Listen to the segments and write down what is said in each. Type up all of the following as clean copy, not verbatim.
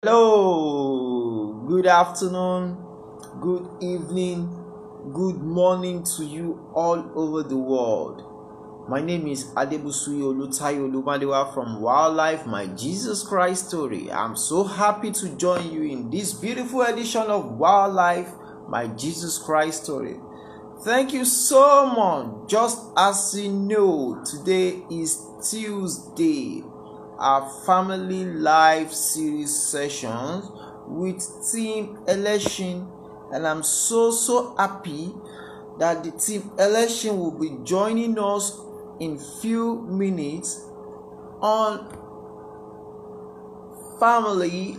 Hello, good afternoon, good evening, good morning to you all over the world. My name is Adebusuyi Olutayo Olumadewa from Waohlife, my Jesus Christ story. I'm so happy to join you in this beautiful edition of Waohlife, my Jesus Christ story. Thank you so much. Just as you know, today is Tuesday, our family life series sessions with team election, and I'm so happy that the team election will be joining us in few minutes on family.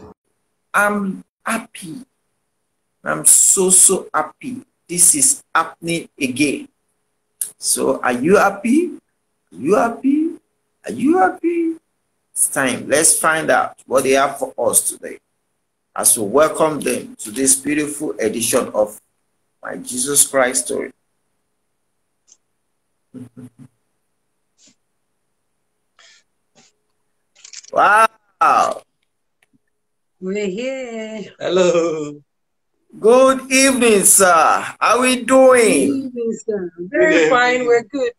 I'm happy. I'm so happy. This is happening again. So are you happy? Are you happy? Are you happy? It's time. Let's find out what they have for us today as we welcome them to this beautiful edition of my Jesus Christ story. Wow. We're here. Hello. Good evening, sir. How are we doing? Good evening, sir. Very fine. We're good.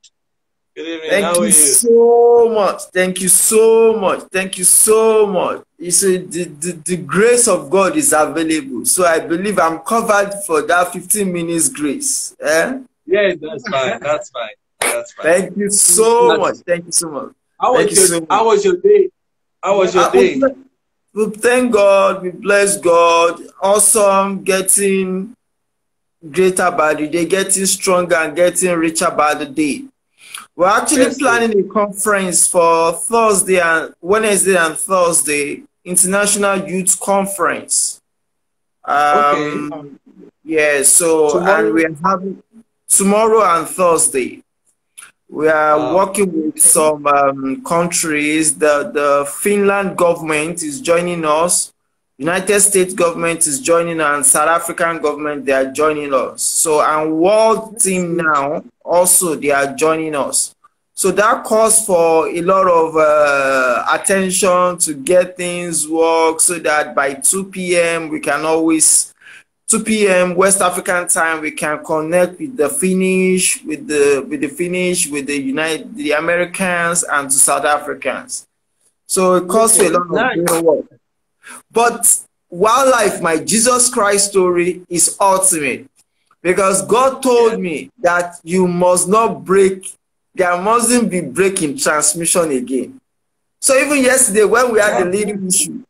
Good evening. Thank How are you you? so much. Thank you so much. Thank you so much. You see, the grace of God is available. So I believe I'm covered for that 15 minutes grace. Eh? Yes, that's fine. That's fine. That's fine. Thank you so much. Thank you so much. How Thank was you your so much. How was your day? How was your day? We thank God. We bless God. Awesome. Getting greater by the day, getting stronger and getting richer by the day. We're actually planning a conference for Thursday and Wednesday and Thursday, International Youth Conference. Okay. Yeah, so Tomorrow? and we're having tomorrow and Thursday. We are working with some countries. The Finland government is joining us. United States government is joining us, and South African government, they are joining us. So, and World Team now also, they are joining us. So that calls for a lot of attention to get things work so that by 2 p.m. we can always 2 p.m. West African time, we can connect with the Finnish, with the Americans and to South Africans. So it calls for a lot of work. But Waohlife, my Jesus Christ story is ultimate because God told me that you must not break, there mustn't be breaking transmission again. So even yesterday when we had the little issue,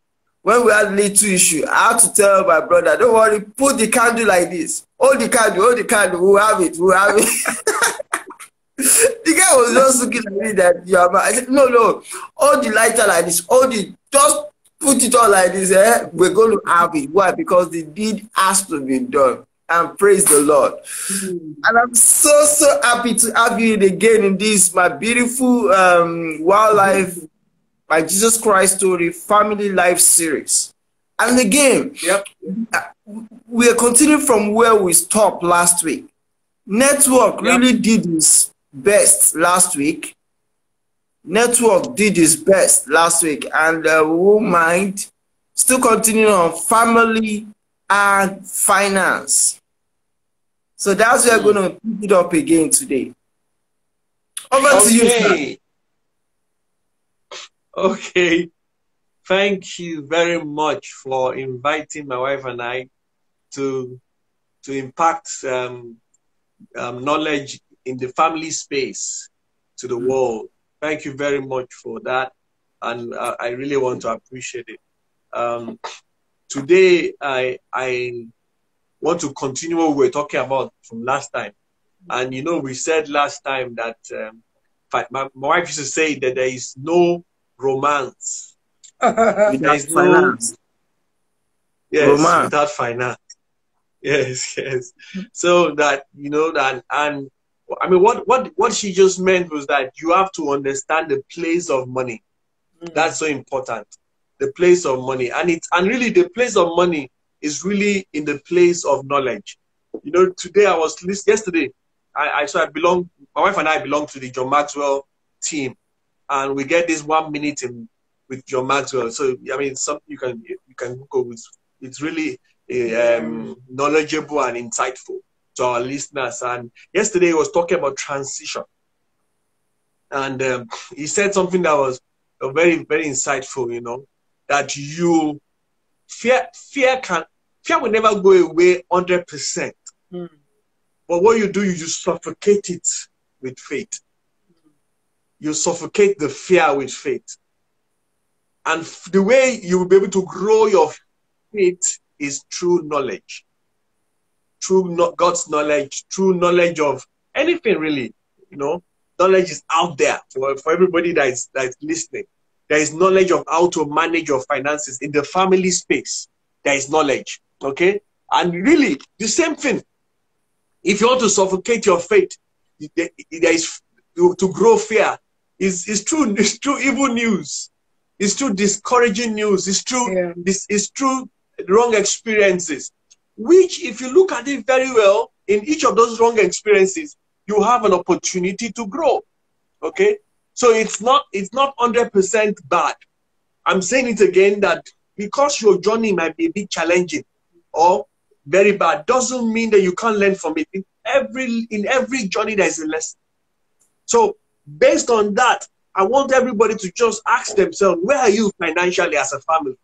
I had to tell my brother, don't worry, put the candle like this. Hold the candle, we'll have it. The guy was just looking at me that you are. I said, no, hold the lighter like this, just put it on like this. We're going to have it. Why? Because the deed has to be done. And praise the Lord. And I'm so happy to have you again in this, my beautiful Waohlife, my Jesus Christ story, family life series. And again, we are continuing from where we stopped last week. Network really did its best last week. Network did its best last week, and we won't mind still continuing on family and finance. So that's where we're going to pick it up again today. Over to you, sir. Okay. Thank you very much for inviting my wife and I to impact knowledge in the family space to the world. Thank you very much for that, and I really want to appreciate it. Today, I want to continue what we were talking about from last time. And you know, we said last time that my wife used to say that there is no romance without finance. Without finance. Yes. So that, you know, that, and I mean, what she just meant was that you have to understand the place of money. That's so important. The place of money. And really the place of money is really in the place of knowledge. You know, today yesterday, my wife and I belong to the John Maxwell team, and we get this 1 minute in with John Maxwell. So I mean, some you can Google with. It's really knowledgeable and insightful to our listeners. And yesterday he was talking about transition, and he said something that was very, very insightful. You know, that you fear will never go away 100%. But what you do, you just suffocate it with faith. You suffocate the fear with faith. And the way you will be able to grow your faith is through knowledge. Through God's knowledge, through knowledge of anything really. You know, knowledge is out there for everybody that is listening. There is knowledge of how to manage your finances in the family space. There is knowledge. Okay? And really, the same thing. If you want to suffocate your faith, there is to grow fear. It's true evil news. It's true discouraging news. It's true it's true wrong experiences. Which, if you look at it very well, in each of those wrong experiences, you have an opportunity to grow. Okay? So it's not 100% bad. I'm saying it again that because your journey might be a bit challenging or very bad, doesn't mean that you can't learn from it. In every journey, there is a lesson. So based on that, I want everybody to just ask themselves, where are you financially as a family?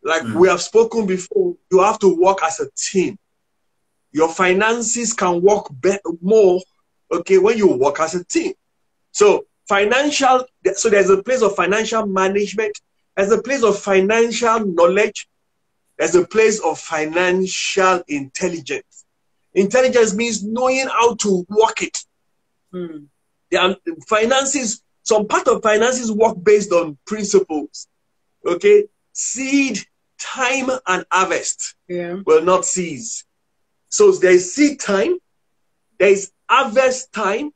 Like we have spoken before, you have to work as a team. Your finances can work more, okay, when you work as a team. So there's a place of financial management, there's a place of financial knowledge, there's a place of financial intelligence. Intelligence means knowing how to work it. Finances, some part of finances work based on principles. Okay? Seed, time, and harvest will not cease. So there is seed time, there is harvest time,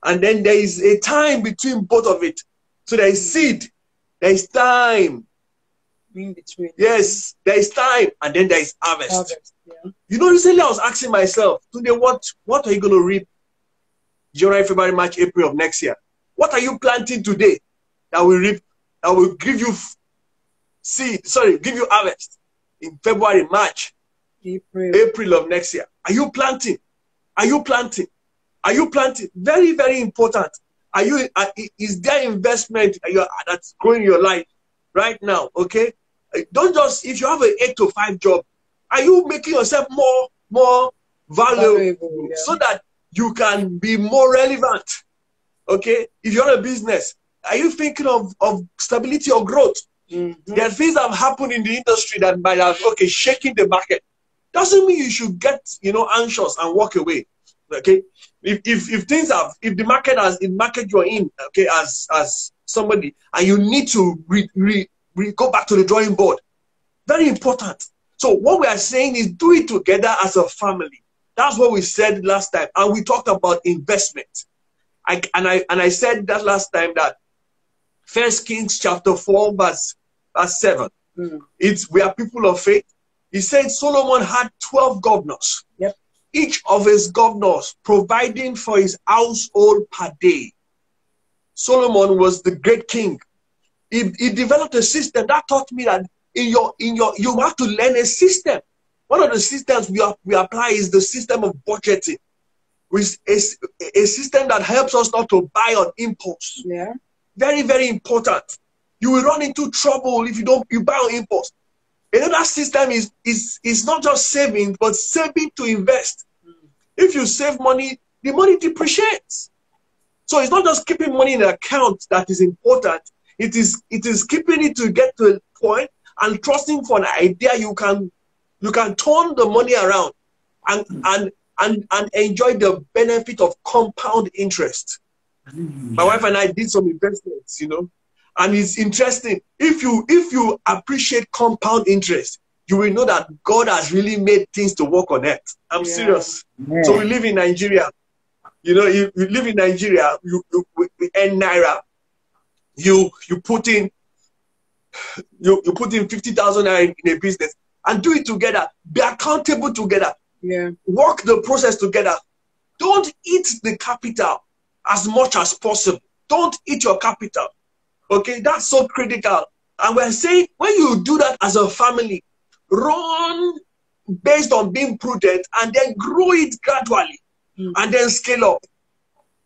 and then there is a time between both of it. So there is seed, there is time. In between. Yes, there is time, and then there is harvest. You know, recently I was asking myself, today, what are you going to reap January, February, March, April of next year? What are you planting today that will reap, that will give you give you harvest in February, March, April of next year? Are you planting? Are you planting? Are you planting? Very, very important. Is there investment that's growing your life right now? Okay. Don't just, if you have an 8 to 5 job, are you making yourself more valuable so that you can be more relevant? Okay. If you're a business, are you thinking of stability or growth? There are things that have happened in the industry that might have, shaking the market. Doesn't mean you should get, anxious and walk away. Okay. If the market you're in, okay, as somebody, and you need to go back to the drawing board. Very important. So what we are saying is do it together as a family. That's what we said last time. And we talked about investment. I said that last time that 1 Kings chapter 4, verse 7. We are people of faith. He said Solomon had 12 governors. Yep. Each of his governors providing for his household per day. Solomon was the great king. He developed a system that taught me that you have to learn a system. One of the systems we apply is the system of budgeting, which is a system that helps us not to buy on impulse. Yeah. Very, very important. You will run into trouble if you buy on impulse. Another system is not just saving, but saving to invest. If you save money, the money depreciates. So it's not just keeping money in an account that is important. It is keeping it to get to a point and trusting for an idea you can turn the money around and enjoy the benefit of compound interest. My wife and I did some investments, and it's interesting. If you appreciate compound interest, you will know that God has really made things to work on earth. I'm serious. Yeah. So we live in Nigeria. You live in Nigeria, we earn naira. You put in 50,000 naira in a business and do it together. Be accountable together. Yeah. Work the process together. Don't eat the capital as much as possible. Don't eat your capital. Okay, that's so critical. And we're saying when you do that as a family, run based on being prudent and then grow it gradually and then scale up.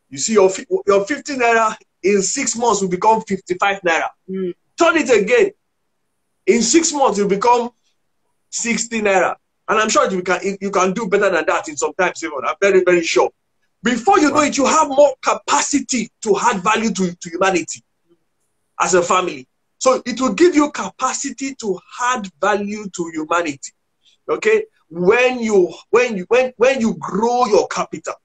You see, your 50 naira in 6 months will become 55 naira. Turn it again. In 6 months, it will become 60 naira. And I'm sure you can do better than that in some time, Simon. I'm very, very sure. Before you know it, you have more capacity to add value to humanity as a family. So it will give you capacity to add value to humanity. Okay? When you grow your capital.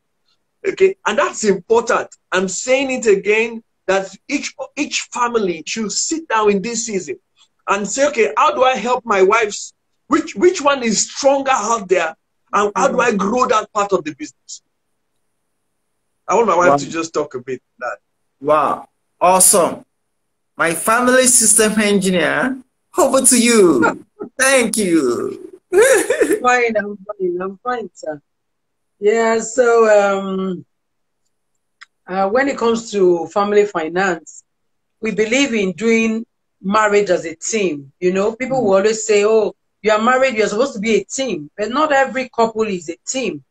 Okay? And that's important. I'm saying it again that each family should sit down in this season and say, okay, how do I help my wives? Which one is stronger out there? And how do I grow that part of the business? I want my wife to just talk a bit on that. Wow. Awesome. My family system engineer, over to you. Thank you. I'm fine, sir. Yeah, so when it comes to family finance, we believe in doing marriage as a team. You know, people will always say, oh, you are married, you're supposed to be a team. But not every couple is a team.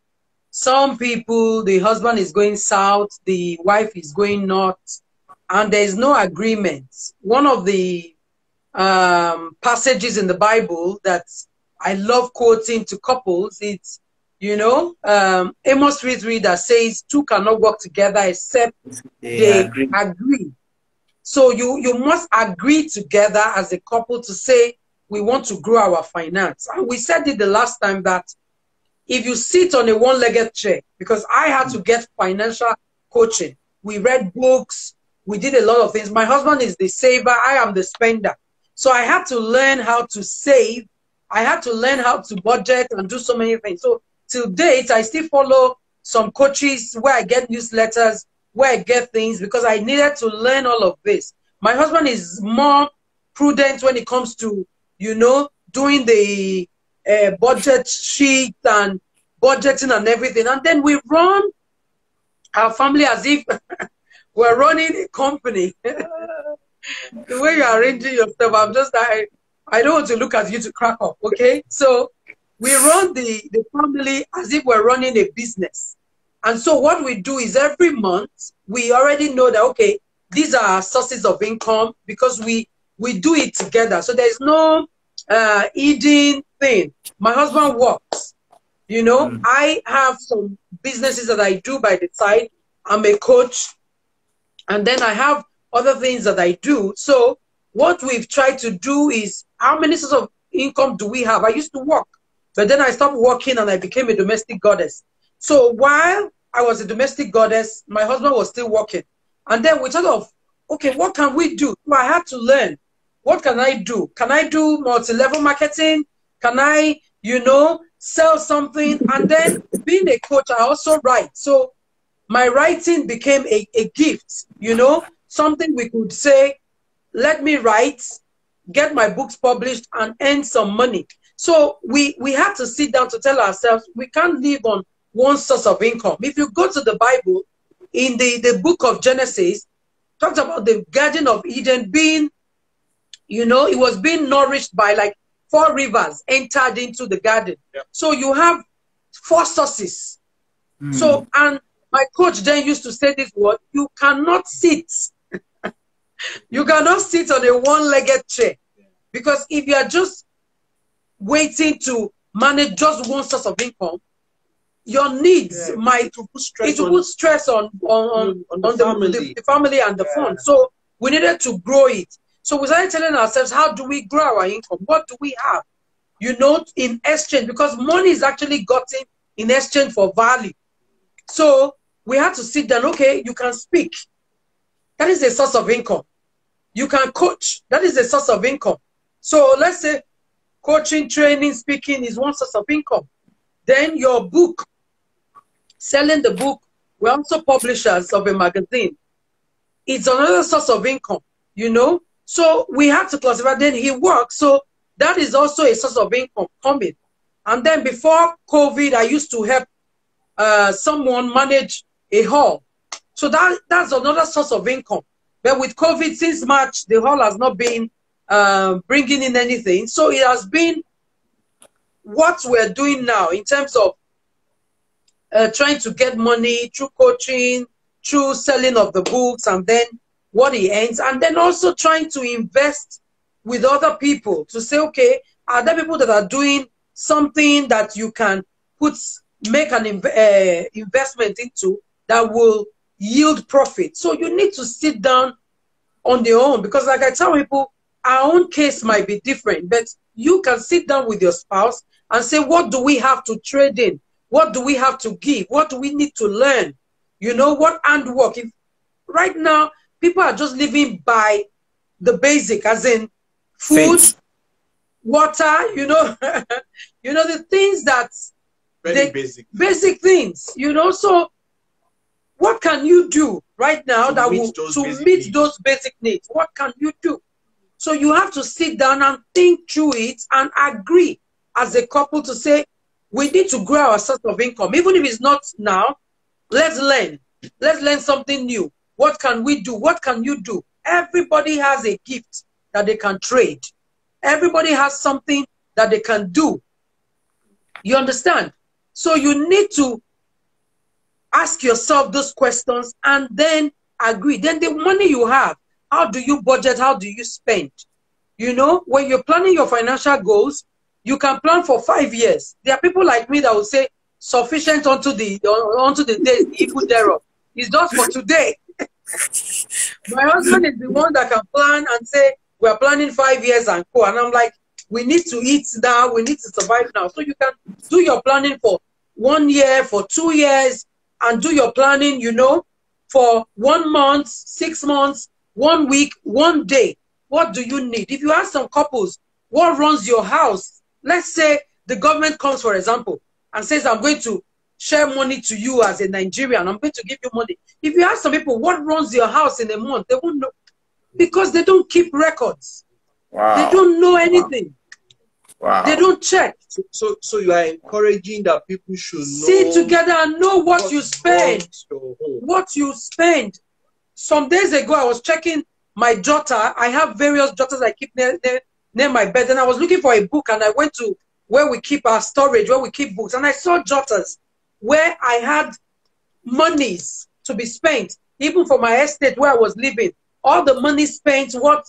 Some people, the husband is going south, the wife is going north, and there's no agreement. One of the passages in the Bible that I love quoting to couples, it's, you know, Amos 3:3 that says, two cannot work together except they agree. So you must agree together as a couple to say, we want to grow our finance. And we said it the last time that if you sit on a one-legged chair, because I had to get financial coaching. We read books. We did a lot of things. My husband is the saver. I am the spender. So I had to learn how to save. I had to learn how to budget and do so many things. So till date, I still follow some coaches where I get newsletters, where I get things, because I needed to learn all of this. My husband is more prudent when it comes to, you know, doing the budget sheet and budgeting and everything. And then we run our family as if we're running a company. The way you're arranging yourself, I don't want to look at you to crack up, okay? So we run the family as if we're running a business. And so what we do is every month, we already know that, okay, these are our sources of income because we do it together. So there's no eating thing. My husband works. You know, I have some businesses that I do by the side. I'm a coach. And then I have other things that I do. So what we've tried to do is, how many sources of income do we have? I used to work, but then I stopped working and I became a domestic goddess. So while I was a domestic goddess, my husband was still working. And then we thought of, okay, what can we do? Well, I had to learn. What can I do? Can I do multi-level marketing? Can I, you know, sell something? And then being a coach, I also write. So my writing became a gift, you know, something we could say, let me write, get my books published and earn some money. So we had to sit down to tell ourselves, we can't live on one source of income. If you go to the Bible, in the book of Genesis, talks about the Garden of Eden being, you know, it was being nourished by like 4 rivers entered into the garden. Yep. So you have 4 sources. So, and my coach then used to say this word, you cannot sit. You cannot sit on a one-legged chair. Because if you are just waiting to manage just one source of income, your needs might put stress on the family and the fund. So we needed to grow it. So we started telling ourselves, how do we grow our income? What do we have? You know, in exchange, because money is actually gotten in exchange for value. So we had to sit down, okay, you can speak. That is a source of income. You can coach. That is a source of income. So let's say coaching, training, speaking is one source of income. Then your book, selling the book, we're also publishers of a magazine. It's another source of income, you know. So we have to classify. Then he works. So that is also a source of income coming. And then before COVID, I used to help someone manage a hall. So that's another source of income. But with COVID, since March, the hall has not been bringing in anything. So it has been what we're doing now in terms of trying to get money through coaching, through selling of the books, and then what he earns, and then also trying to invest with other people to say, okay, are there people that are doing something that you can make an investment into that will yield profit? So you need to sit down on your own, because like I tell people, our own case might be different, but you can sit down with your spouse and say, what do we have to trade in? What do we have to give? What do we need to learn? You know, what handwork? If right now people are just living by the basic, as in food, Faith. water, you know, you know, the things that Very basic. Basic things, you know. So what can you do right now To that meet will those to basic meet needs. those basic needs? What can you do? So you have to sit down and think through it and agree as a couple to say, we need to grow our source of income. Even if it's not now, let's learn. Let's learn something new. What can we do? What can you do? Everybody has a gift that they can trade. Everybody has something that they can do. You understand? So you need to ask yourself those questions and then agree. Then the money you have, how do you budget? How do you spend? You know, when you're planning your financial goals, you can plan for 5 years. There are people like me that will say, sufficient unto the day evil thereof. It's just for today. My husband is the one that can plan and say, we're planning 5 years and go. And I'm like, we need to eat now. We need to survive now. So you can do your planning for 1 year, for 2 years, and do your planning, you know, for 1 month, 6 months, 1 week, 1 day. What do you need? If you ask some couples, what runs your house? Let's say the government comes, for example, and says, I'm going to share money to you as a Nigerian. I'm going to give you money. If you ask some people what runs your house in a month, they won't know, because they don't keep records. Wow. They don't know anything. Wow. They don't check. So you are encouraging that people should know. Sit together and know what you spend. Your home. What you spend. Some days ago, I was checking my jotter. I have various jotters I keep near my bed. And I was looking for a book, and I went to where we keep our storage, where we keep books. And I saw jotters where I had monies to be spent, even for my estate where I was living. All the money spent, what,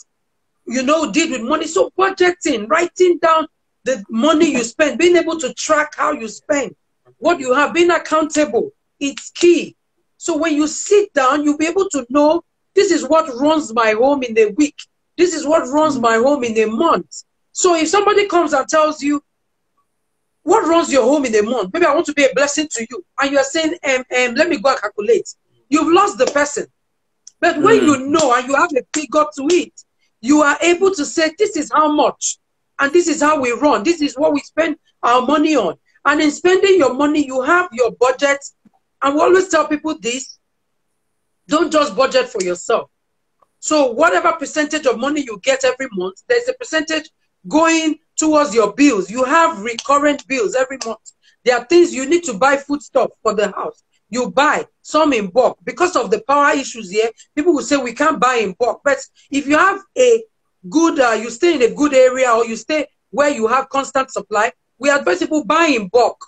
you know, did with money. So budgeting, writing down the money you spend, being able to track how you spend, what you have, being accountable, it's key. So when you sit down, you'll be able to know, this is what runs my home in a week. This is what runs my home in a month. So if somebody comes and tells you, what runs your home in a month? Maybe I want to be a blessing to you. And you are saying, let me go and calculate. You've lost the person. But when you know and you have a figure to it, you are able to say, this is how much. And this is how we run. This is what we spend our money on. And in spending your money, you have your budget. And we always tell people this, don't just budget for yourself. So whatever percentage of money you get every month, there's a percentage going towards your bills. You have recurrent bills every month. There are things you need to buy foodstuff for the house. You buy some in bulk. Because of the power issues here, people will say we can't buy in bulk. But if you have a good, you stay in a good area, or you stay where you have constant supply, we advise people buy in bulk.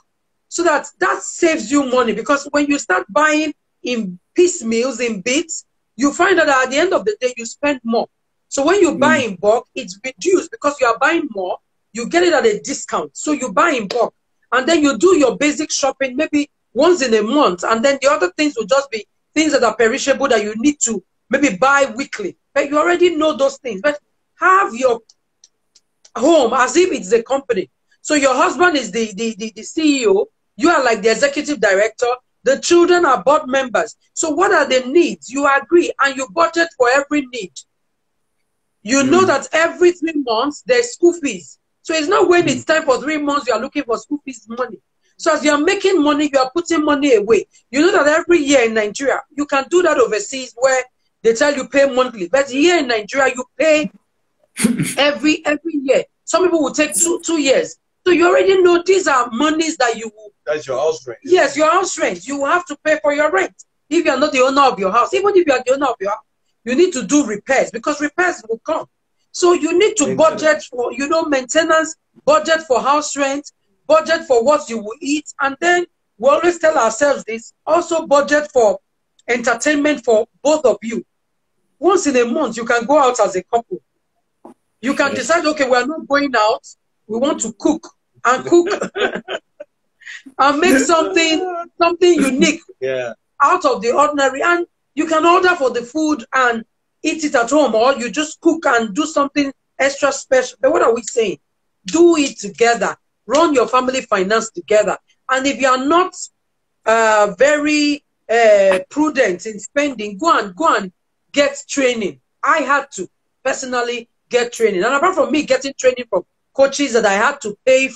So that saves you money. Because when you start buying in piecemeals, in bits, you find out that at the end of the day, you spend more. So when you buy in bulk, it's reduced because you are buying more. You get it at a discount. So you buy in bulk. And then you do your basic shopping maybe once in a month. And then the other things will just be things that are perishable that you need to maybe buy weekly. But you already know those things. But have your home as if it's a company. So your husband is the CEO. You are like the executive director. The children are board members. So what are the needs? You agree and you budget for every need. You know that every 3 months there's school fees. So it's not when it's time for 3 months you are looking for school fees money. So as you are making money, you are putting money away. You know that every year in Nigeria, you can do that overseas where they tell you pay monthly. But here in Nigeria, you pay every year. Some people will take two years. So you already know these are monies that you will. That's your house rent. Yes, your house rent. You will have to pay for your rent if you are not the owner of your house. Even if you are the owner of your house, You need to do repairs because repairs will come. So you need to budget for, you know, maintenance, budget for house rent, budget for what you will eat. And then we always tell ourselves this, also budget for entertainment for both of you. Once in a month, you can go out as a couple. You can decide, okay, we're not going out. We want to cook and cook and make something unique out of the ordinary. And you can order for the food and eat it at home, or you just cook and do something extra special. But what are we saying? Do it together. Run your family finance together. And if you are not very prudent in spending, go and get training. I had to personally get training. And apart from me getting training from coaches that I had to pay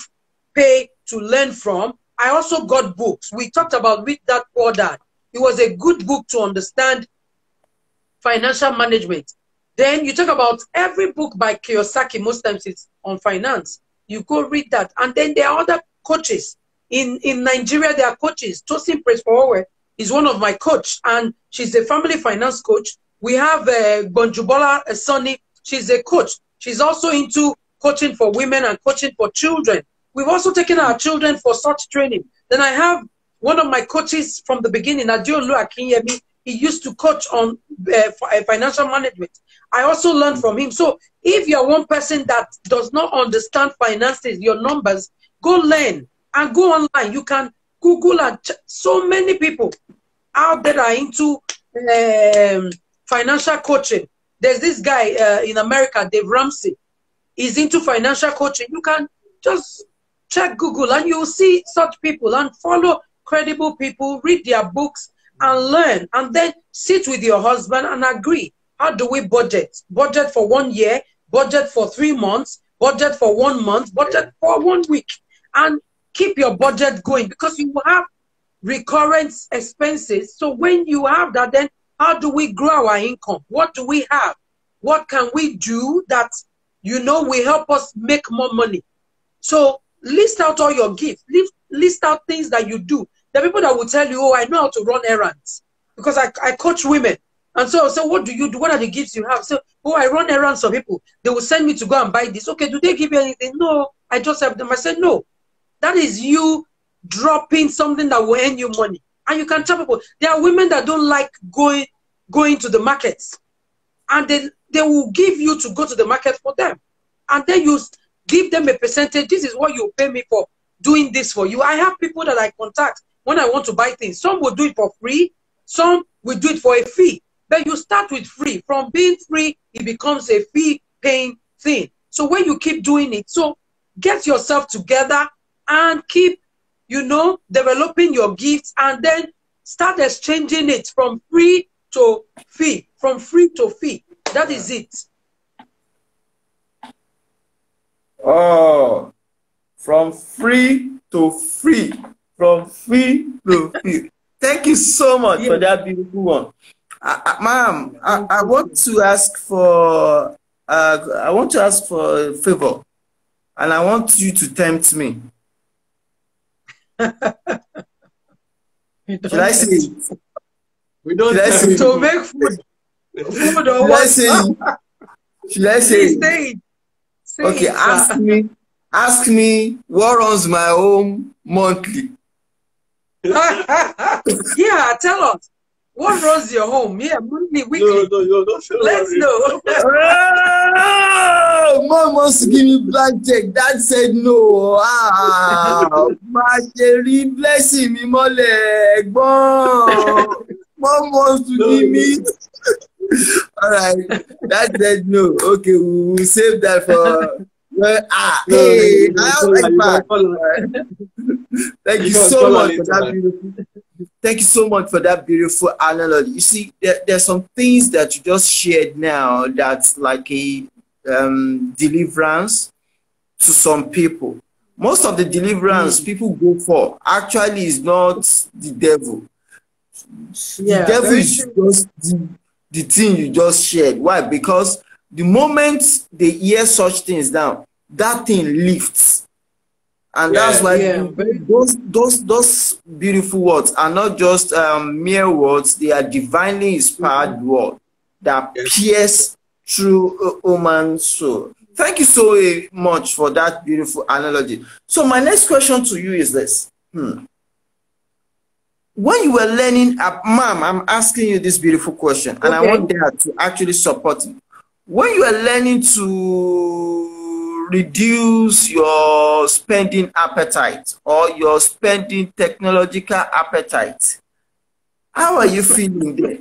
to learn from, I also got books. We talked about Read That Poor Dad. It was a good book to understand financial management. Then you talk about every book by Kiyosaki, most times it's on finance. You go read that. And then there are other coaches. In Nigeria, there are coaches. Tosin Presfowe is one of my coach, and she's a family finance coach. We have Bonjubola Sonny. She's a coach. She's also into coaching for women and coaching for children. We've also taken our children for such training. Then I have one of my coaches from the beginning, Adiolu Akinyemi. He used to coach on financial management. I also learned from him. So if you're one person that does not understand finances, your numbers, go learn and go online. You can Google and so many people out there are into financial coaching. There's this guy in America, Dave Ramsey. He's into financial coaching. You can just check Google and you'll see such people and follow credible people, read their books and learn. And then sit with your husband and agree. How do we budget? Budget for 1 year, budget for 3 months, budget for 1 month, budget for 1 week. And keep your budget going because you will have recurrent expenses. So when you have that, then how do we grow our income? What do we have? What can we do that, you know, will help us make more money? So list out all your gifts. List out things that you do. There are people that will tell you, oh, I know how to run errands because I coach women. And so what do you do? What are the gifts you have? So, oh, I run errands for people. They will send me to go and buy this. Okay, do they give you anything? No, I just have them. I said, no. That is you dropping something that will earn you money. And you can tell people, there are women that don't like going to the markets. And they will give you to go to the market for them. And then you give them a percentage. This is what you pay me for doing this for you. I have people that I contact when I want to buy things. Some will do it for free. Some will do it for a fee. But you start with free. From being free, it becomes a fee-paying thing. So when you keep doing it, so get yourself together and keep, you know, developing your gifts and then start exchanging it from free to fee. From free to fee. That is it. Oh, from free to free. From free to free. Thank you so much for that beautiful one. Ma'am, I want to ask for a favor, and I want you to tempt me. Should I say it? We don't say to make food. Food or what? Should I say it? Okay, ask me what runs my home monthly. Yeah, tell us. What runs your home? Yeah, monthly, weekly. No, Let's know. Oh, Mom wants to give me blank check. Dad said no. Marjorie, blessing me, mole. Mom wants to give me. All right. Dad said no. Okay, we'll save that for. Thank you so much for that beautiful. Thank you so much for that beautiful analogy. You see, there's some things that you just shared now that's like a deliverance to some people. Most of the deliverance people go for actually is not the devil. Yeah, the devil is just the thing you just shared. Why? Because the moment they hear such things down, that thing lifts. And that's why those beautiful words are not just mere words, they are divinely inspired words. that Yes. pierce through a human soul. Thank you so much for that beautiful analogy. So my next question to you is this. When you were learning, ma'am, I'm asking you this beautiful question, and I Okay. want Dad to actually support me. When you were learning to reduce your spending appetite or your spending technological appetite, how are you feeling there?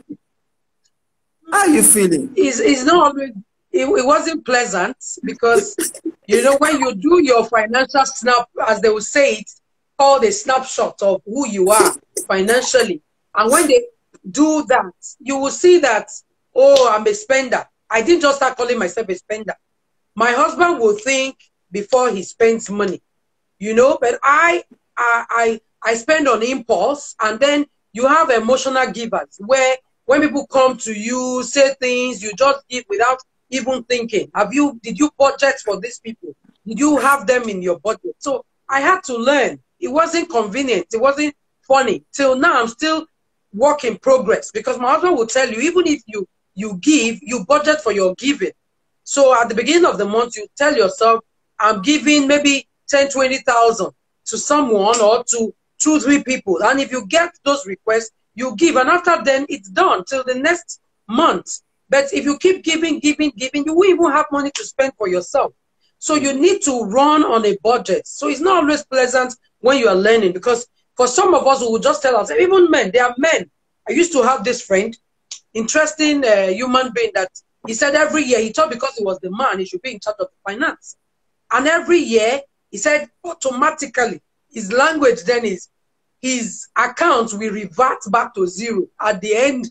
How are you feeling? It's not always, it wasn't pleasant because, you know, when you do your financial snap, as they will say it, called a snapshot of who you are financially. And when they do that, you will see that, oh, I'm a spender. I didn't just start calling myself a spender. My husband will think before he spends money, you know, but I spend on impulse, and then you have emotional givers where when people come to you, say things, you just give without even thinking. Did you budget for these people? Did you have them in your budget? So I had to learn. It wasn't convenient. It wasn't funny. Till now, I'm still work in progress, because my husband will tell you, even if you give, you budget for your giving. So at the beginning of the month, you tell yourself, I'm giving maybe 10, 20,000 to someone or to 2, 3 people. And if you get those requests, you give. And after then, it's done till the next month. But if you keep giving, giving, giving, you won't even have money to spend for yourself. So you need to run on a budget. So it's not always pleasant when you are learning, because for some of us who will just tell us, even men, they are men. I used to have this friend, interesting human being, that he said every year, he thought because he was the man, he should be in charge of the finance. And every year, he said automatically, his language then is, his account will revert back to zero at the end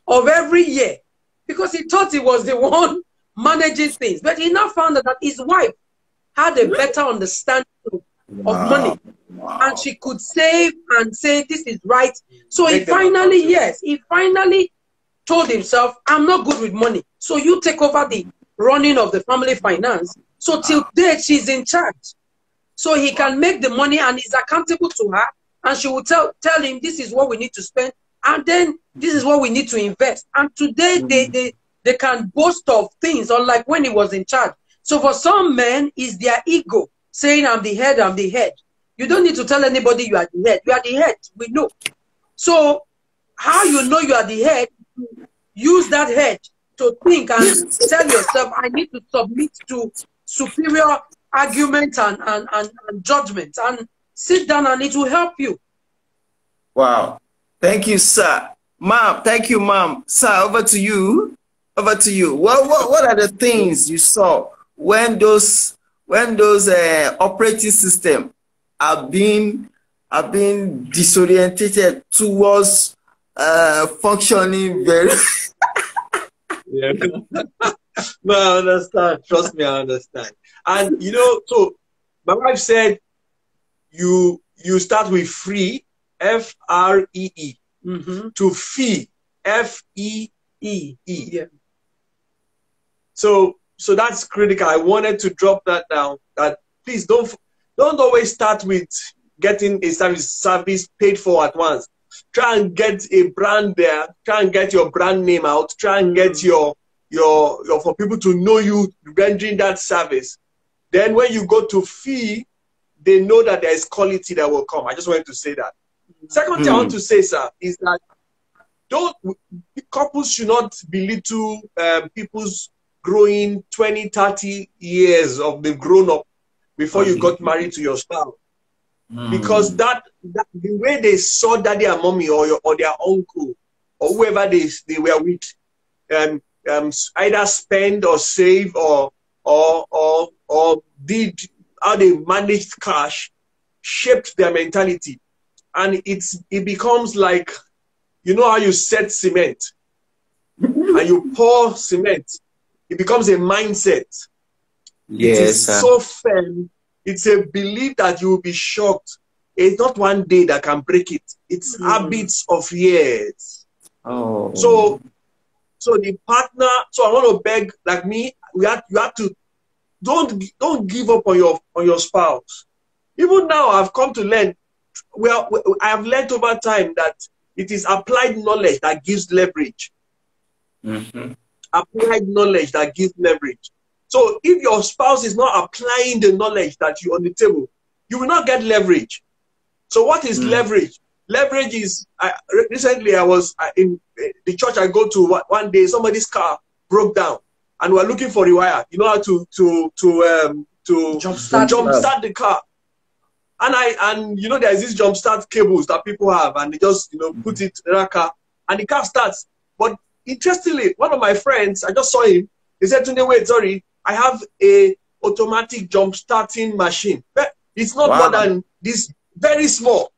of every year, because he thought he was the one managing things. But he now found out that his wife had a better understanding of money. And she could save and say, this is right. So he finally, he finally told himself, I'm not good with money. So you take over the running of the family finance. So till date, she's in charge. So he can make the money and he's accountable to her. And she will tell him, this is what we need to spend. And then this is what we need to invest. And today they can boast of things, unlike when he was in charge. So for some men, it's their ego saying, I'm the head, I'm the head. You don't need to tell anybody you are the head. You are the head. We know. So how you know you are the head, use that head to think and tell yourself, I need to submit to superior argument and judgment, and sit down, and it will help you. Wow. Thank you, sir. Ma'am, thank you, ma'am. Sir, over to you. Over to you. What are the things you saw when those operating system are being disorientated towards functioning very Yeah. No, I understand. Trust me, I understand. And you know, so my wife said you start with free, FREE, to fee, FEE. Yeah. So that's critical. I wanted to drop that down. That please don't always start with getting a service paid for at once. Try and get a brand there. Try and get your brand name out. Try and get your for people to know you rendering that service. Then when you go to fee, they know that there is quality that will come. I just wanted to say that. Second thing I want to say, sir, is that couples should not belittle people's growing 20, 30 years of they've grown up before you got married to your spouse. Because that the way they saw daddy and mommy or their uncle or whoever they were with either spend or save or did how they managed cash shaped their mentality. And it becomes like, you know how you set cement and you pour cement, it becomes a mindset. Yes, it is so firm. It's a belief that you will be shocked. It's not one day that can break it. It's habits of years. Oh. So the partner. So I want to beg, like me, you have to don't give up on your spouse. Even now, I've come to learn. I have learned over time that it is applied knowledge that gives leverage. Mm-hmm. Applied knowledge that gives leverage. So if your spouse is not applying the knowledge that you on the table, you will not get leverage. So what is leverage? Leverage is, recently I was in the church I go to. One day somebody's car broke down and we're looking for the wire. You know how to jumpstart the car. And you know, there's these jumpstart cables that people have, and they just, you know, put it in a car and the car starts. But interestingly, one of my friends, I just saw him, he said to me, wait, sorry, I have a automatic jump starting machine. But it's not more than this, very small.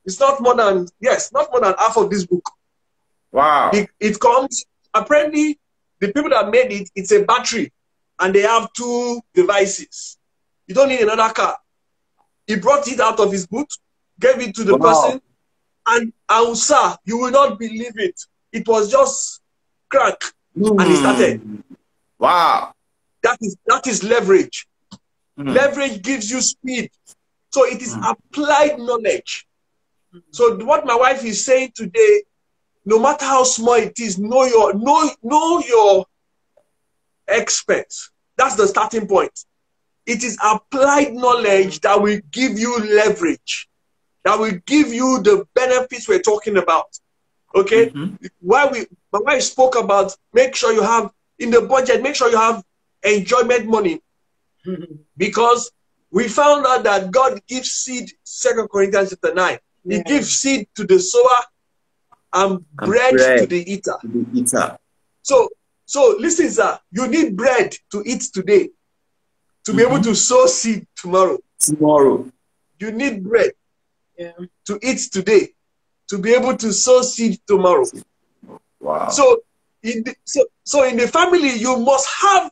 It's not more than, not more than half of this book. Wow. It comes, apparently, the people that made it, it's a battery, and they have 2 devices. You don't need another car. He brought it out of his boot, gave it to the person, and sir, you will not believe it. It was just crack, and he started. Wow. That is leverage. Leverage gives you speed. So it is applied knowledge. So what my wife is saying today, no matter how small it is, know your experts. That's the starting point. It is applied knowledge that will give you leverage, that will give you the benefits we're talking about. Okay? My wife spoke about, make sure you have, in the budget, make sure you have enjoyment money. Because we found out that God gives seed, 2 Corinthians chapter 9. He gives seed to the sower and bread to the eater. So listen, sir, you need bread to eat today to be able to sow seed tomorrow. You need bread to eat today to be able to sow seed tomorrow. Wow. So in the family, you must have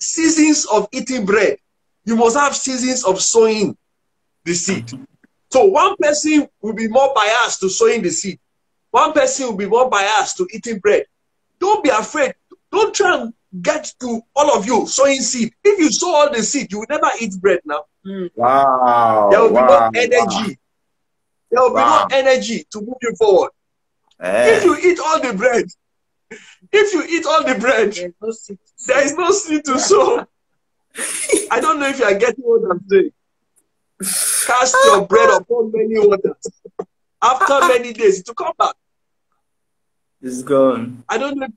seasons of eating bread. You must have seasons of sowing the seed. So one person will be more biased to sowing the seed. One person will be more biased to eating bread. Don't be afraid. Don't try and get to all of you sowing seed. If you sow all the seed, you will never eat bread now. Wow. There will be no energy. There will be no energy to move you forward. If you eat all the bread, there is no seed to sow. I don't know if you are getting what I'm saying. Cast your bread upon many waters. After many days, it will come back. It's gone. I don't know.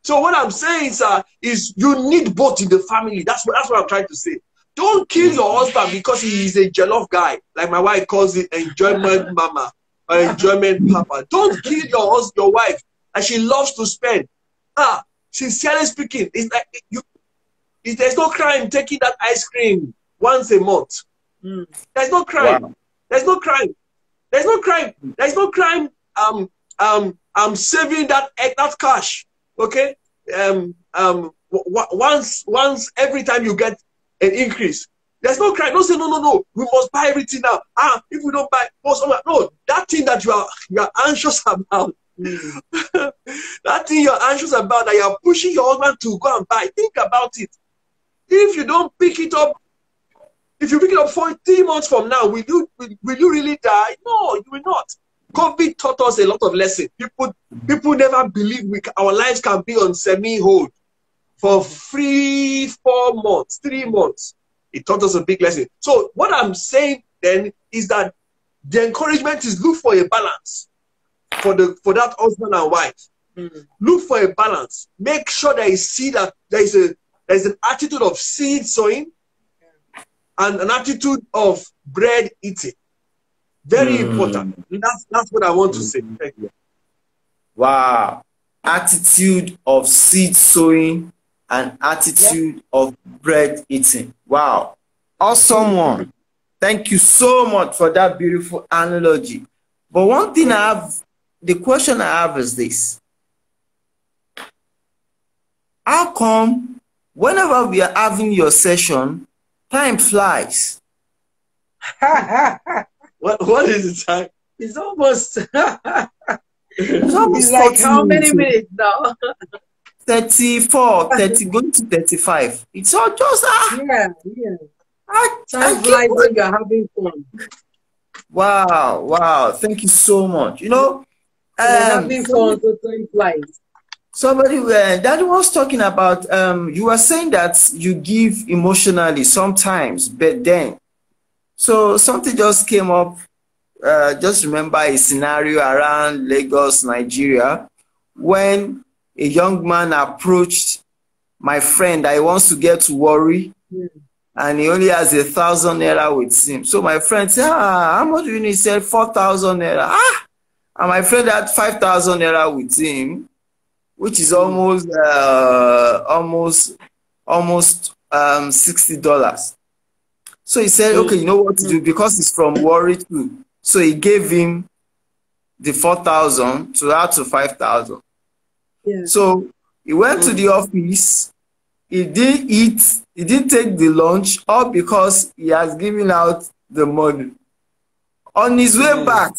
So what I'm saying, sir, is you need both in the family. That's what I'm trying to say. Don't kill your husband because he is a jollof guy. Like my wife calls it, enjoyment mama or enjoyment papa. Don't kill your wife and she loves to spend. Sincerely speaking, it's like there's no crime taking that ice cream once a month. There's no crime. Wow. There's no crime. There's no crime. There's no crime. I'm saving that cash. Okay. Once every time you get an increase, there's no crime. Don't say no. We must buy everything now. If we don't buy, no. That thing that you are anxious about. That thing you're anxious about, that you're pushing your husband to go and buy. Think about it. If you don't pick it up, if you pick it up 3 months from now, will you really die? No, you will not. COVID taught us a lot of lessons. People never believe our lives can be on semi-hold for 3 months. It taught us a big lesson. So what I'm saying then is that the encouragement is look for a balance for that husband and wife. Look for a balance. Make sure there is an attitude of seed sowing and an attitude of bread eating. Very important. That's what I want to say. Thank you. Wow. Attitude of seed sowing and attitude of bread eating. Wow. Awesome one. Thank you so much for that beautiful analogy. But one thing the question I have is this. How come whenever we are having your session, time flies? What is the time? It's almost It's like how many minutes now? 34, 30, going to 35. It's all just yeah. Time flies when you're having fun. Wow. Thank you so much. You know, having fun, so time flies. Somebody, Daddy was talking about, you were saying that you give emotionally sometimes, but then, so something just came up. Just remember a scenario around Lagos, Nigeria, when a young man approached my friend that he wants to get to Warri, and he only has 1,000 naira with him. So my friend said, how much do you need? He said 4,000 naira. And my friend had 5,000 naira with him, which is almost $60. So he said, okay, you know what to do, because he's from Warri too. So he gave him the 4,000 to add to 5,000. Yeah. So he went to the office. He didn't eat. He didn't take the lunch, all because he has given out the money. On his way back,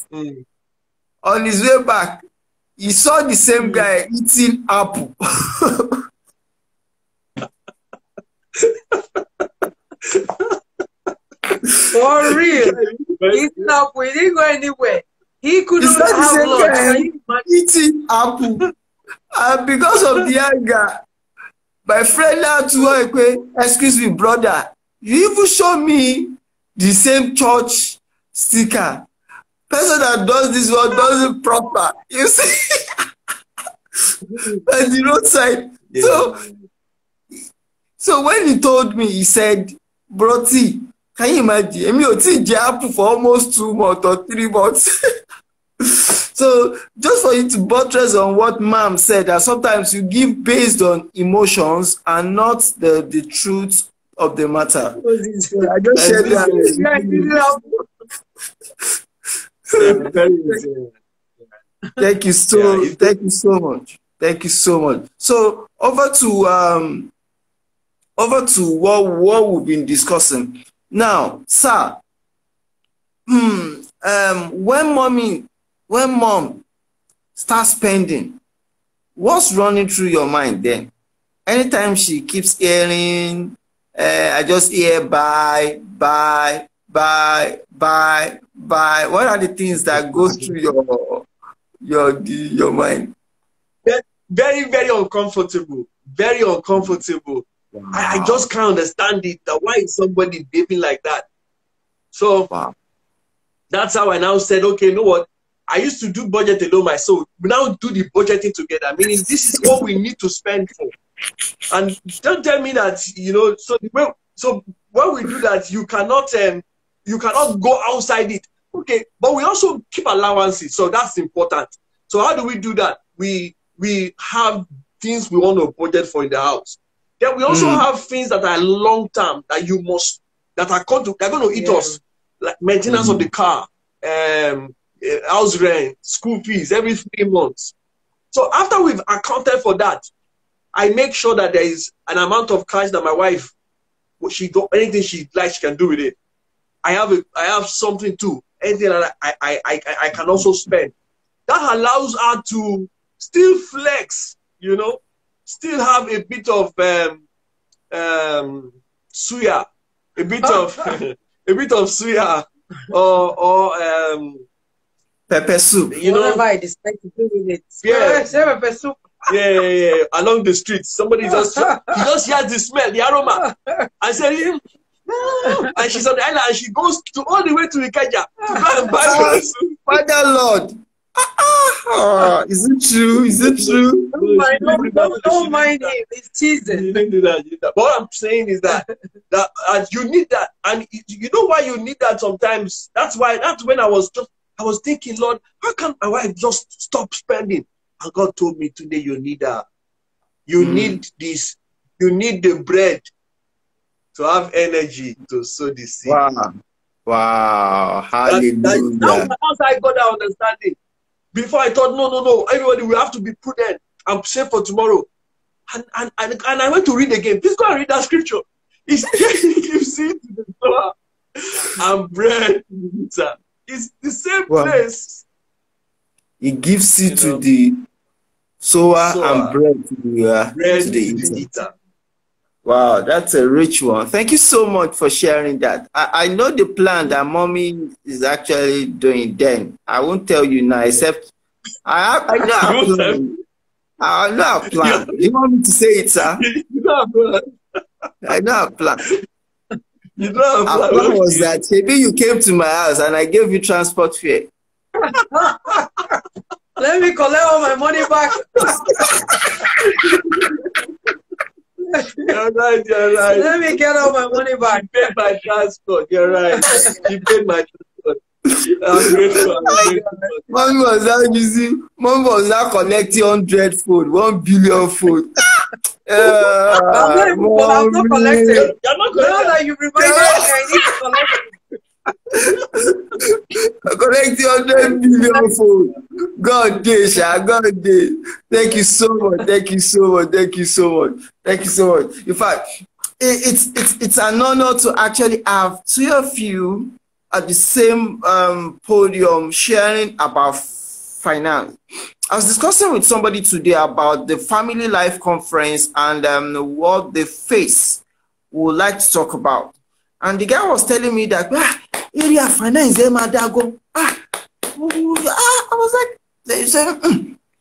he saw the same guy eating apple. For real. Eating apple. He didn't go anywhere. He couldn't have lunch. Eating apple. And because of the anger, my friend now to excuse me, brother, you even show me the same church sticker. Person that does this one does it proper. You see? At the roadside. Yeah. So when he told me, he said, bro T, can you imagine? I mean, apple for almost 2 months or 3 months. So just for you to buttress on what Mom said, that sometimes you give based on emotions and not the truth of the matter. So I just shared that. Thank you so much. Thank you so much. So over to what we've been discussing. Now, sir, when mom starts spending, what's running through your mind then? Anytime she keeps hearing, I just hear buy. What are the things that go through your mind? Very, very uncomfortable. Very uncomfortable. Wow. I just can't understand it. Why is somebody behaving like that? So that's how I now said, okay, you know what? I used to do budget alone myself. We now do the budgeting together. Meaning this is what we need to spend for. And don't tell me that, so when we do that, you cannot go outside it. Okay, but we also keep allowances, so that's important. So how do we do that? We have things we want to budget for in the house. Then we also have things that are long term that are going to eat us, like maintenance of the car, house rent, school fees every 3 months. So after we've accounted for that, I make sure that there is an amount of cash that my wife, anything she likes, she can do with it. I have something too. Anything that I can also spend. That allows her to still flex, still have a bit of suya, a bit of suya, or pepper soup. Whatever I decide to do with it. Yeah. Pepper soup. Yeah. Along the street, somebody he just hears the smell, the aroma, and said, and she's on the island, and she goes all the way to Ikeja to go and buy pepper soup. Father Lord. Is it true? Is it true? Don't mind him. It's teasing. You didn't do that. But what I'm saying is that you need that, and you know why you need that sometimes. That's when I was thinking, Lord, how can my wife just stop spending? And God told me today, you need that. You need this. You need the bread to have energy to sow the seed. Wow. Hallelujah. That's how I got that understanding. Before I thought, no, everybody will have to be prudent and save for tomorrow. And I went to read again. Please go and read that scripture. He gives seed to the sower and bread to the eater. It's the same place. He gives seed to the sower and bread to the eater. Wow, that's a rich one. Thank you so much for sharing that. I know the plan that mommy is actually doing then. I won't tell you now, except I know. I know a plan. You want me to say it, sir? You don't have plan. I know a plan. You don't have Our plan. plan was that maybe you came to my house and I gave you transport fare. Let me collect all my money back. You're right, you're right. Let me get all my money back. She paid my transport, you're right. She paid my transport. I'm grateful. I'm grateful. Mom was now using, Mom was now collecting 100 food, 1 billion food. I'm not collecting. You're not Now that you reminded me, I need to collect. Collecting 100 billion food. God day, Sha, God day. Thank you so much. Thank you so much. Thank you so much. Thank you so much. In fact, it's an honor to actually have two of you at the same podium sharing about finance. I was discussing with somebody today about the Family Life Conference and what they face would like to talk about. And the guy was telling me that area finance, I was like, they said,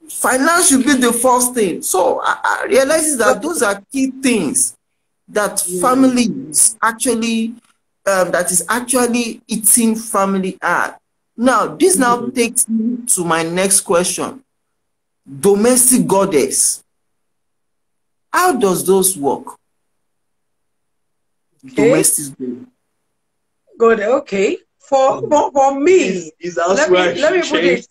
finance should be the first thing. So I realized that those are key things that families actually, that is actually eating family at. Now, this now takes me to my next question. Domestic goddess. How does those work? Okay. Domestic goddess. Good. Okay. For me, let me put it.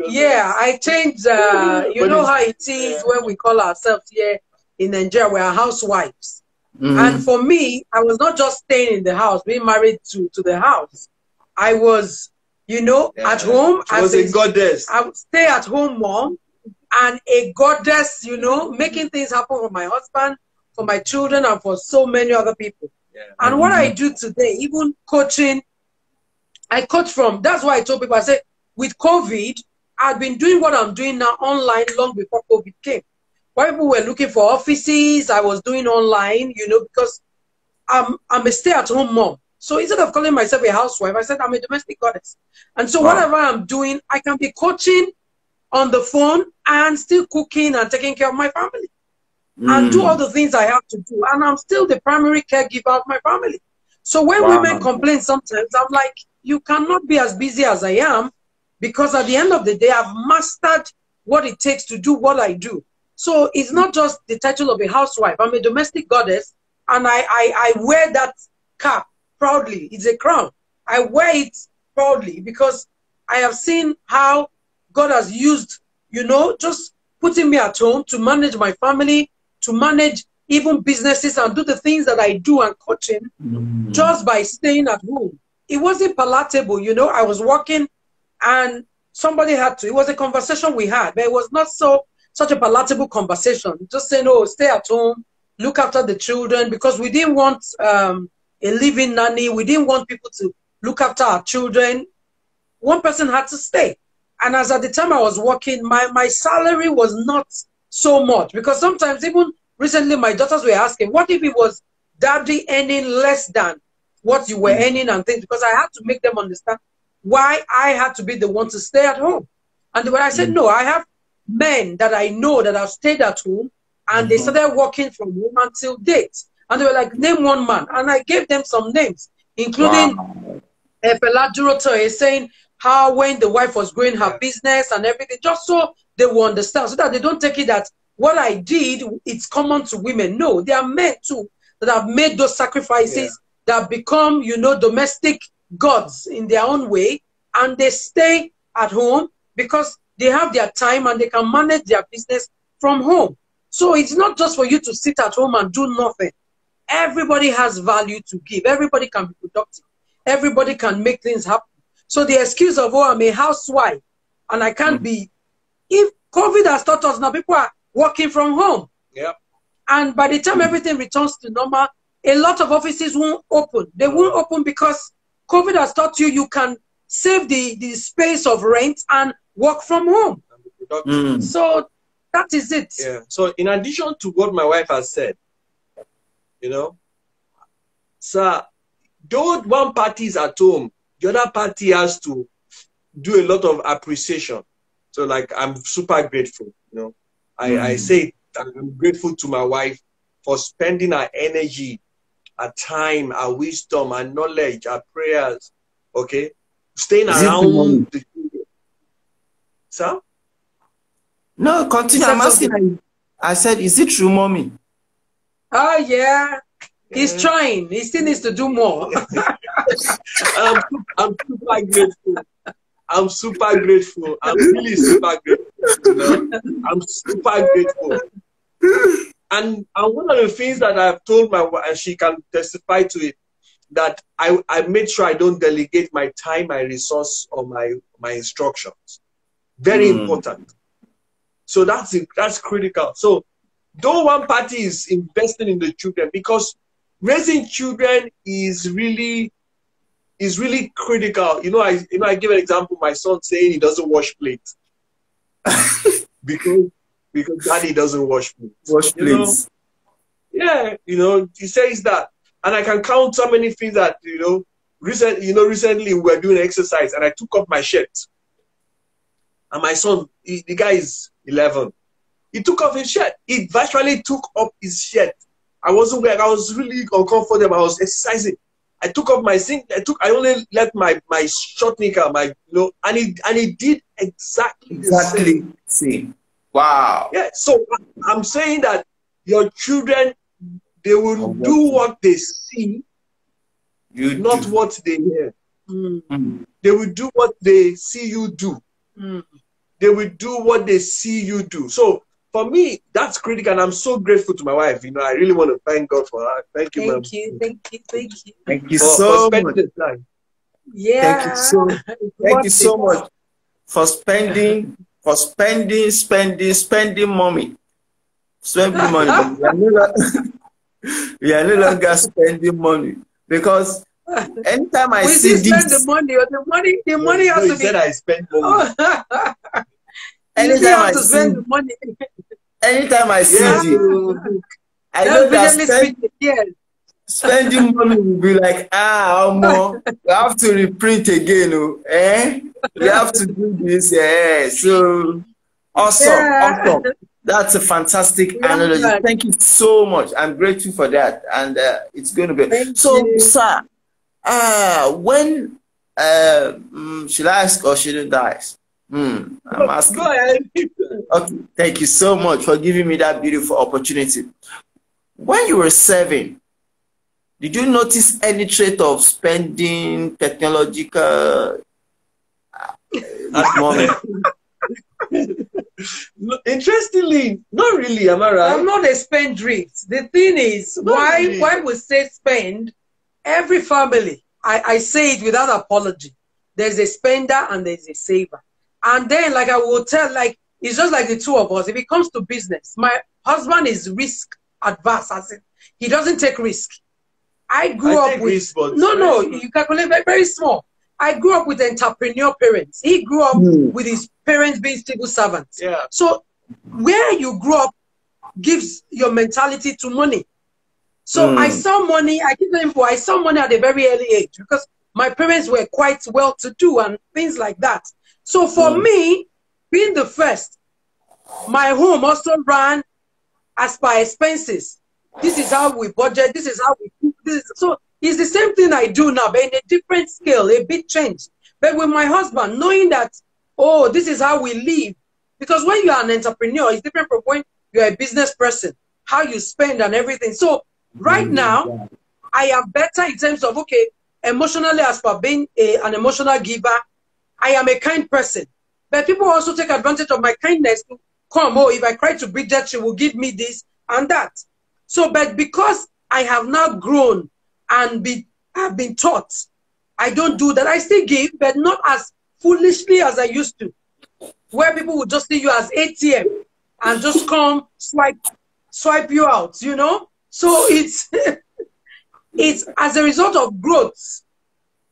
Yeah, I changed. You know how it is when we call ourselves here in Nigeria, we are housewives. And for me, I was not just staying in the house, being married to the house. I was, you know, at home. I was a goddess. I would stay at home mom and a goddess, you know, making things happen for my husband, for my children, and for so many other people. Yeah. And what I do today, even coaching, I coach from, that's why I told people, I said, with COVID, I've been doing what I'm doing now online long before COVID came. While people were looking for offices, I was doing online, you know, because I'm a stay-at-home mom. So instead of calling myself a housewife, I said I'm a domestic goddess. And so whatever I'm doing, I can be coaching on the phone and still cooking and taking care of my family. And do all the things I have to do. And I'm still the primary caregiver of my family. So when women complain sometimes, I'm like, you cannot be as busy as I am, because at the end of the day, I've mastered what it takes to do what I do. So it's not just the title of a housewife. I'm a domestic goddess, and I wear that cap proudly. It's a crown. I wear it proudly because I have seen how God has used, you know, just putting me at home to manage my family, to manage even businesses and do the things that I do and coaching just by staying at home. It wasn't palatable, you know. I was working and somebody had to. It was a conversation we had, but it was not such a palatable conversation. Just saying, oh, stay at home, look after the children, because we didn't want a living nanny. We didn't want people to look after our children. One person had to stay. And as at the time I was working, my salary was not so much, because sometimes even recently my daughters were asking, what if it was daddy earning less than what you were earning and things, because I had to make them understand why I had to be the one to stay at home. And when I said, no, I have men that I know that have stayed at home and they started working from home until date. And they were like, name one man. And I gave them some names, including Fela Durotoye, saying how when the wife was growing her business and everything, just so they will understand, so that they don't take it that what I did, it's common to women. No, there are men too that have made those sacrifices, that have become, you know, domestic gods in their own way, and they stay at home because they have their time and they can manage their business from home. So it's not just for you to sit at home and do nothing. Everybody has value to give. Everybody can be productive. Everybody can make things happen. So the excuse of, oh, I'm a housewife and I can't be, if COVID has taught us now, people are working from home. Yep. And by the time everything returns to normal, a lot of offices won't open. They won't open because COVID has taught you you can save the space of rent and work from home. So that is it. Yeah. So in addition to what my wife has said, you know, sir, though one party is at home, the other party has to do a lot of appreciation. So like, I'm super grateful, you know. I say I'm grateful to my wife for spending her energy, her time, her wisdom, her knowledge, her prayers, okay? Staying Is it around the children. Sir? No, continue. I'm asking you. I said, is it true, mommy? Oh, yeah. He's trying. He still needs to do more. I'm super grateful. I'm super grateful. I'm really super grateful. You know? I'm super grateful. And one of the things that I've told my wife, and she can testify to it, that I made sure I don't delegate my time, my resource, or my instructions. Very important. So that's critical. So though one party is investing in the children, because raising children is really critical. I give an example. My son saying he doesn't wash plates because daddy doesn't wash plates. Wash plates. Yeah, he says that, and I can count so many things that recently we were doing exercise and I took off my shirt, and my son, the guy is 11. He took off his shirt. He virtually took off his shirt. I wasn't wearing. I was really uncomfortable. I was exercising. I took off my sing. I only left my short knicker, and he did exactly the same. Wow. Yeah. So I'm saying that your children, they will do what they see, not what they hear. They will do what they see you do. They will do what they see you do. So for me, that's critical, and I'm so grateful to my wife. I really want to thank God for her. Thank you, ma'am. Thank you so much. Yeah. Thank you so much for spending mommy. Spending money. We are no longer spending money, because anytime I see this, spend the money has to be. Said I spend money. Anytime I see, spend the money. Anytime I see this, I know that spending money will be like, you have to reprint again, you have to do this, So awesome. That's a fantastic analogy. Thank you so much. I'm grateful for that, and it's going to be sir. When should I ask or shouldn't I ask? I'm asking. Go ahead. Okay, thank you so much for giving me that beautiful opportunity. When you were serving, did you notice any trait of spending technological this moment? Interestingly, not really. Am I right? I'm not a spendthrift. The thing is, why we say spend, every family, I say it without apology. There's a spender and there's a saver. And then, like I will tell, it's just like the two of us. If it comes to business, my husband is risk adverse. As in, he doesn't take risk. I grew up with risk, you calculate very, very small. I grew up with entrepreneur parents. He grew up with his parents being civil servants. Yeah. So where you grew up gives your mentality to money. So I saw money. I give them I saw money at a very early age because my parents were quite well-to-do and things like that. So for me, being the first, my home also ran as per expenses. This is how we budget. This is how we cook. So it's the same thing I do now, but in a different scale, a bit changed. But with my husband, knowing that, this is how we live. Because when you are an entrepreneur, it's different from when you're a business person, how you spend and everything. So right now, I am better in terms of, emotionally, as per being an emotional giver, I am a kind person. But people also take advantage of my kindness to come, if I cry to Bridget, she will give me this and that. So, but because I have now grown and have been taught, I don't do that. I still give, but not as foolishly as I used to, where people would just see you as ATM and just come swipe you out, So it's it's as a result of growth.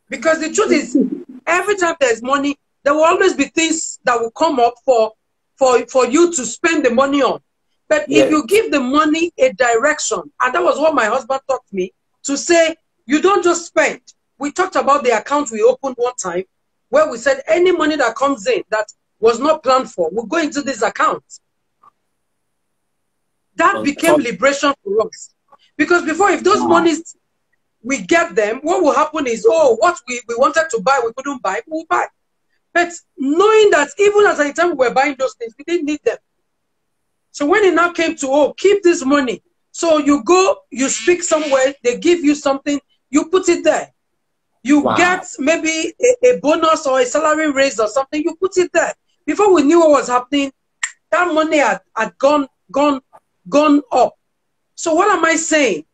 Because the truth is, every time there's money, there will always be things that will come up for you to spend the money on. But if you give the money a direction, and that was what my husband taught me, to say, you don't just spend. We talked about the account we opened one time, where we said any money that comes in that was not planned for will go into this account. That became liberation for us. Because before, if those monies, we get them, what will happen is, oh, what we wanted to buy, we couldn't buy, we'll buy. But knowing that even at the time we were buying those things, we didn't need them. So when it now came to, oh, keep this money. So you go, you speak somewhere, they give you something, you put it there. You get maybe a bonus or a salary raise or something, you put it there. Before we knew what was happening, that money had gone up. So what am I saying?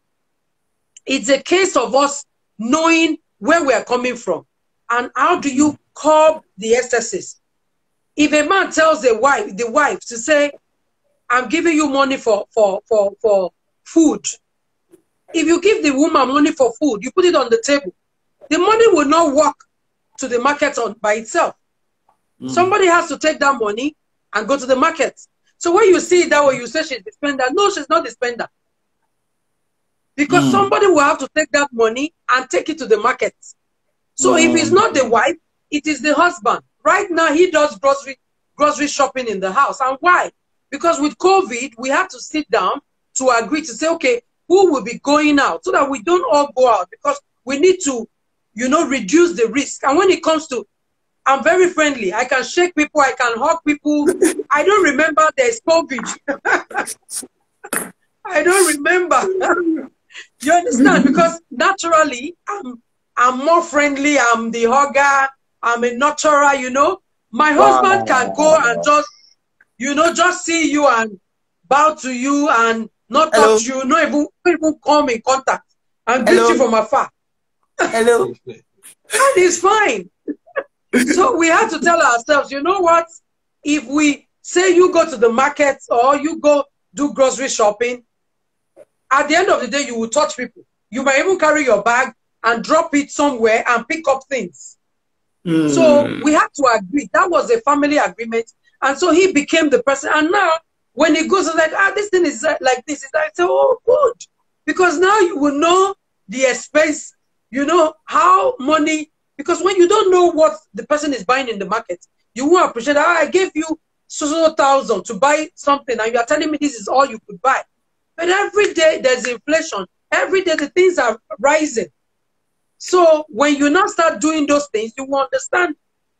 It's a case of us knowing where we are coming from. And how do you curb the excesses? If a man tells the wife to say, I'm giving you money for food. If you give the woman money for food, you put it on the table. The money will not walk to the market by itself. Somebody has to take that money and go to the market. So when you see it that way, you say she's the spender. No, she's not the spender. Because somebody will have to take that money and take it to the market. So if it's not the wife, it is the husband. Right now, he does grocery shopping in the house. And why? Because with COVID, we have to sit down to agree to say, okay, who will be going out so that we don't all go out, because we need to, you know, reduce the risk. And when it comes to, I'm very friendly. I can shake people. I can hug people. I don't remember there's COVID. I don't remember. You understand? Because naturally, I'm more friendly. I'm the hugger. I'm a nurturer, you know. My husband can go and just, you know, just see you and bow to you and not touch you, not even come in contact and greet you from afar. Hello. And it's fine. So we have to tell ourselves, you know what? If we say you go to the market or you go do grocery shopping, at the end of the day, you will touch people. You might even carry your bag and drop it somewhere and pick up things. So we have to agree. That was a family agreement. And so he became the person. And now, when he goes, like, this thing is like this. I say, oh, good. Because now you will know the expense, you know, how money, because when you don't know what the person is buying in the market, you won't appreciate, I gave you so thousand to buy something, and you are telling me this is all you could buy. But every day there's inflation. Every day the things are rising. So when you now start doing those things, you will understand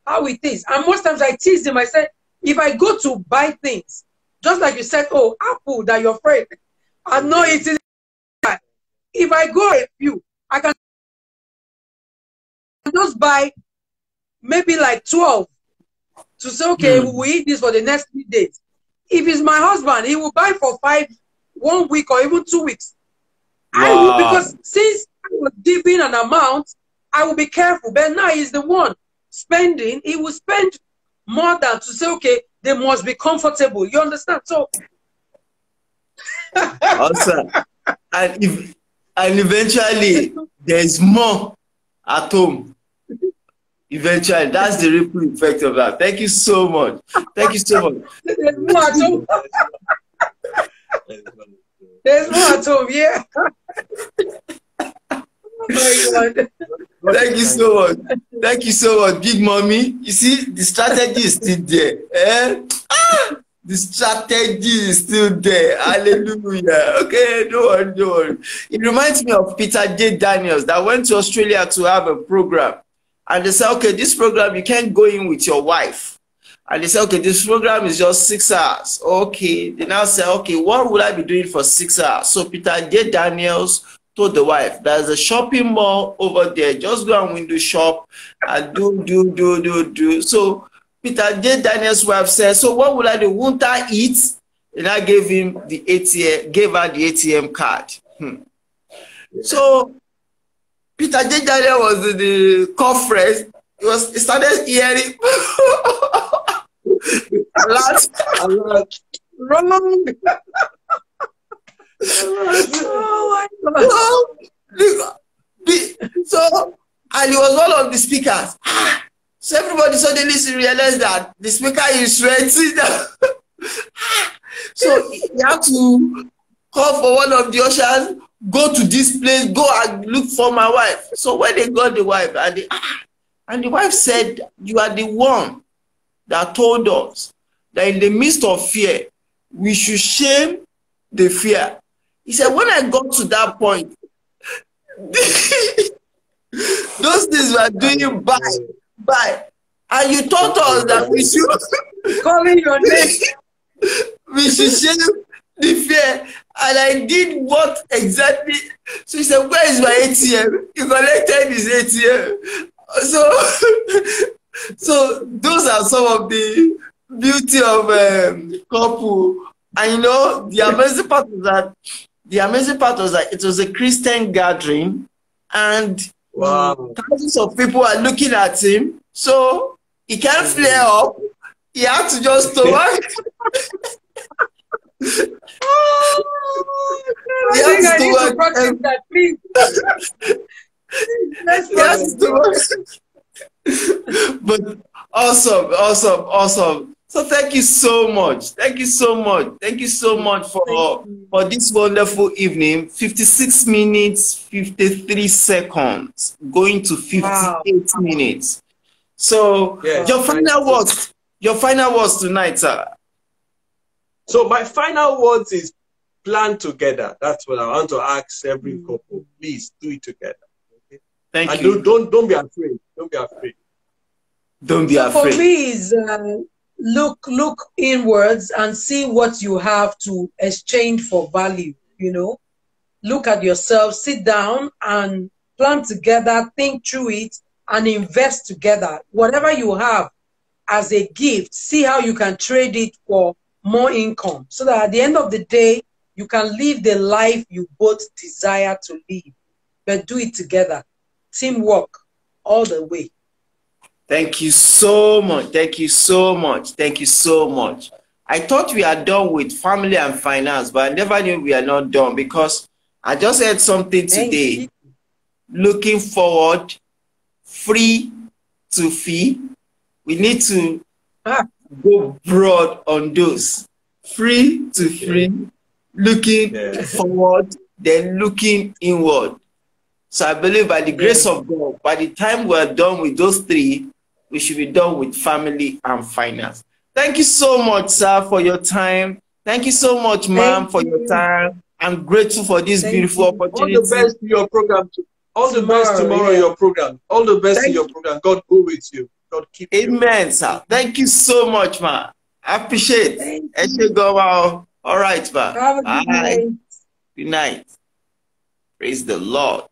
how it is. And most times I tease him, I say, if I go to buy things, just like you said, oh, apple that you're afraid, I know it is. If I go a few, I can just buy maybe like 12 to say, okay, we will eat this for the next 3 days. If it's my husband, he will buy for 1 week or even 2 weeks. I will, because since I was giving an amount, I will be careful. But now he's the one spending. He will spend more than to say, okay, they must be comfortable. You understand? So, awesome. And eventually, there's more at home. Eventually, that's the ripple effect of that. Thank you so much. Thank you so much. There's more at home. There's more at home, yeah. Oh my God. Thank you so much. Thank you so much, Big Mommy. You see, the strategy is still there. The strategy is still there. Hallelujah. Okay, don't worry, don't worry. It reminds me of Peter J. Daniels that went to Australia to have a program. And they said, okay, this program, you can't go in with your wife. And they said, okay, this program is just 6 hours. Okay. They now say, okay, what would I be doing for 6 hours? So Peter J. Daniels told the wife, there's a shopping mall over there. Just go and window shop and do. So Peter J. Daniels' wife said, so what would I do? Won't I eat? And I gave him the ATM, gave her the ATM card. So Peter J. Daniels was in the conference. He started hearing a lot. Wrong. Oh my God. So, and he was one of the speakers. So everybody suddenly realized that the speaker is renting. So he had to call for one of the ushers, go to this place, go and look for my wife. So when they got the wife, and the wife said, you are the one that told us that in the midst of fear, we should shame the fear. He said, when I got to that point, those things were doing bye. And you taught us that we should calling your name. we should share the fear. And I did what exactly? So he said, where is my ATM? He collected his ATM. So those are some of the beauty of couple. And you know, the amazing part was that it was a Christian gathering, and thousands of people are looking at him. So he can't flare up. He had to just stomach. I need to practice that, please. Let's practice. But awesome. So thank you so much. Thank you so much for this wonderful evening. 56 minutes, 53 seconds, going to 58 minutes. So yes, your final words tonight, sir. So my final words is plan together. That's what I want to ask every couple. Please do it together. Okay? Thank you. Don't be afraid. Don't be afraid. Don't be afraid. For me, is look inwards and see what you have to exchange for value. You know, look at yourself, sit down and plan together, think through it, and invest together. Whatever you have as a gift, see how you can trade it for more income, so that at the end of the day, you can live the life you both desire to live. But do it together. Teamwork all the way. Thank you so much. I thought we are done with family and finance, but I never knew we are not done, because I just heard something today. Looking forward, free to fee. We need to go broad on those. Free to free, looking forward, then looking inward. So I believe by the grace of God, by the time we're done with those three, we should be done with family and finance. Thank you so much, sir, for your time. Thank you so much, ma'am, for your time. I'm grateful for this beautiful opportunity. All the best to your program. All the best tomorrow in your program. All the best in your program. God go with you. God keep you. Amen, sir. Thank you so much, ma. I appreciate it. All right, ma. Have a good night. Good night. Praise the Lord.